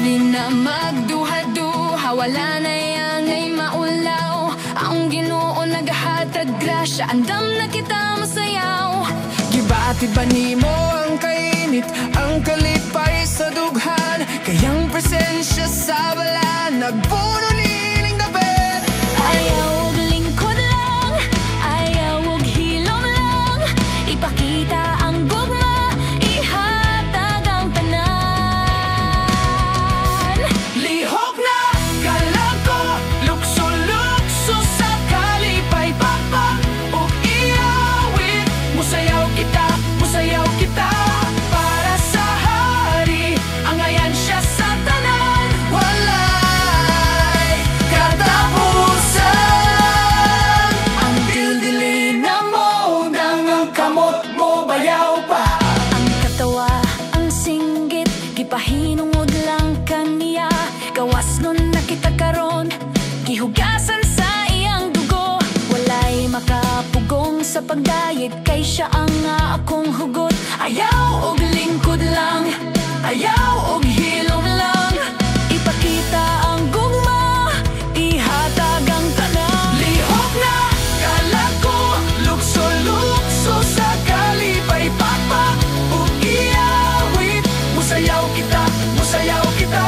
Dili na magduha-duha, wala na yang ay maulaw. Ang Ginoo nagahatag grasya, andam na kita masayaw. Gibatid ba nimo ang kainit, ang kalipay sa dughan? Kayang presensya sa balan, nagpuno nining dapit. Ayaw og lingkod lang, ayaw og hilom lang. Ipakita ang gugma, ihatag ang tanan. Lihok na kalag ko, lukso-lukso sa kalipay pakpak. Ug iawit, musayaw kita, musayaw kita. Para sa hari, ang ayan siya sa tanan. Walay katapusan. Ang dildili na mo, nang ang kamot mo bayaw pa. Ang katawa, ang singgit, gipahinungod lang kaniya. Gawas nun nakita karon, gihugasan sa iyang dugo. Walay makapugong sa pagdayeg, kay siya ang akong hugot. Ayaw og lingkod lang, ayaw og hilom lang. Ipakita ang gugma, ihatag ang tanan. Lihok na kalag ko, lukso-lukso sa kalipay pakpak. Ug iawit, musayaw kita, musayaw kita.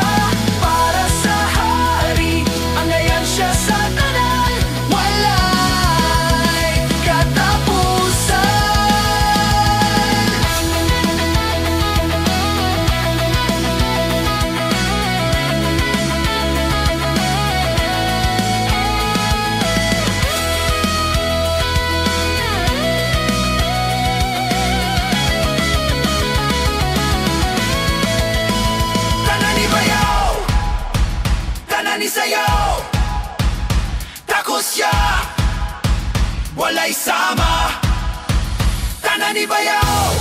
Para sa hari, ang ayan siya sa tanan. Walay katapusan. Tanan ni bayaw, tanan ni sayaw. Takos siya, walay sama. Tanan ni bayaw,